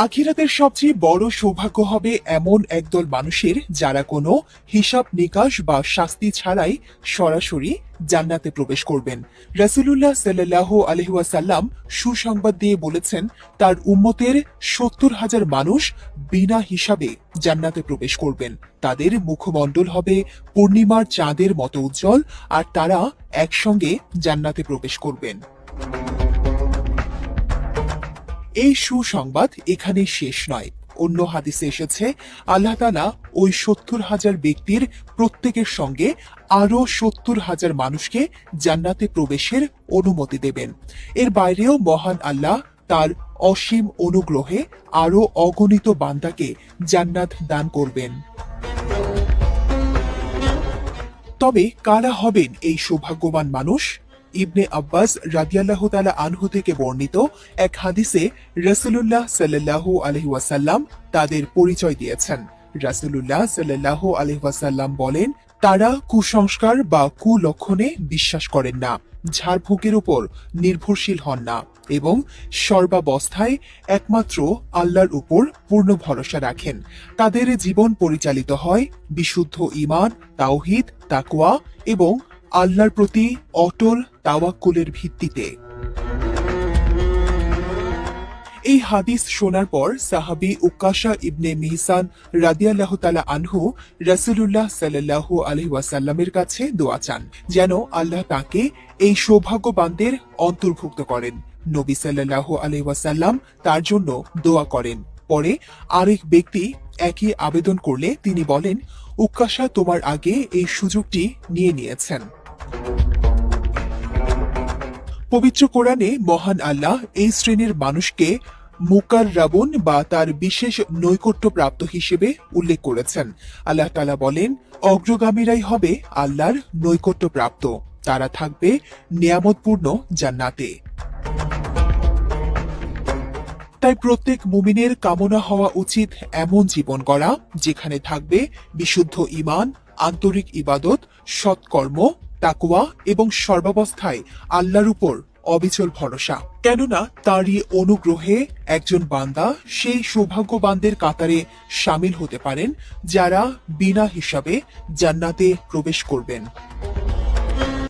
আখিরাতের সবচেয়ে বড় সৌভাগ্য হবে এমন একদল মানুষের যারা কোনো হিসাব নিকাশ বা শাস্তি ছাড়াই সরাসরি জান্নাতে প্রবেশ করবেন। রাসূলুল্লাহ সাল্লাল্লাহু আলাইহি ওয়াসাল্লাম সুসংবাদ দিয়ে বলেছেন, তার উম্মতের ৭০,০০০ মানুষ বিনা হিসাবে জান্নাতে প্রবেশ করবেন। তাদের মুখমণ্ডল হবে পূর্ণিমার চাঁদের মতো উজ্জ্বল, আর তারা একসঙ্গে জান্নাতে প্রবেশ করবেন। এই সুসংবাদ এখানে শেষ নয়। অন্য হাদিসে এসেছে, আল্লাহ তাআলা ওই ৭০,০০০ ব্যক্তির প্রত্যেকের সঙ্গে আরো ৭০,০০০ মানুষকে জান্নাতে প্রবেশের অনুমতি দেবেন। এর বাইরেও মহান আল্লাহ তার অসীম অনুগ্রহে আরো অগণিত বান্দাকে জান্নাত দান করবেন। তবে কারা হবেন এই সৌভাগ্যবান মানুষ? ইবনে আব্বাস রাদিয়াল্লাহু তাআলা আনহু থেকে বর্ণিত এক হাদিসে রাসূলুল্লাহ সাল্লাল্লাহু আলাইহি ওয়াসাল্লাম তাদের পরিচয় দিয়েছেন। রাসূলুল্লাহ সাল্লাল্লাহু আলাইহি ওয়াসাল্লাম বলেন, তারা কুসংস্কার বা কুলক্ষণে বিশ্বাস করেন না, ঝাড়ফুঁকের উপর নির্ভরশীল হন না এবং সর্বাবস্থায় একমাত্র আল্লাহর উপর পূর্ণ ভরসা রাখেন। তাদের জীবন পরিচালিত হয় বিশুদ্ধ ঈমান, তাওহীদ, তাকওয়া এবং আল্লাহর প্রতি অটল তাওয়াক্কুলের ভিত্তিতে। এই হাদিস শোনার পর সাহাবী উকাশা ইবনে মিহসান রাদিয়াল্লাহু তাআলা আনহু রাসূলুল্লাহ সাল্লাল্লাহু আলাইহি ওয়াসাল্লামের কাছে দোয়া চান যেন আল্লাহ তাকে এই সৌভাগ্যবানদের অন্তর্ভুক্ত করেন। নবী সাল্লাল্লাহু আলাইহি ওয়াসাল্লাম তার জন্য দোয়া করেন। পরে আরেক ব্যক্তি একই আবেদন করলে তিনি বলেন, উকাশা তোমার আগে এই সুযোগটি নিয়ে নিয়েছেন। পবিত্র কোরআনে মহান আল্লাহ এই শ্রেণীর মানুষকে মুকাররাবুন বা তার বিশেষ নৈকট্য প্রাপ্ত হিসেবে উল্লেখ করেছেন। আল্লাহ তাআলা বলেন, অগ্রগামীরাই হবে আল্লাহর নৈকট্য প্রাপ্ত, তারা থাকবে নিয়ামতপূর্ণ জান্নাতে। তাই প্রত্যেক মুমিনের কামনা হওয়া উচিত এমন জীবন গড়া যেখানে থাকবে বিশুদ্ধ ঈমান, আন্তরিক ইবাদত, সৎকর্ম, তাকওয়া এবং সর্বাবস্থায় আল্লাহর উপর অবিচল ভরসা। কেননা তারই অনুগ্রহে একজন বান্দা সেই সৌভাগ্যবানদের কাতারে সামিল হতে পারেন যারা বিনা হিসাবে জান্নাতে প্রবেশ করবেন।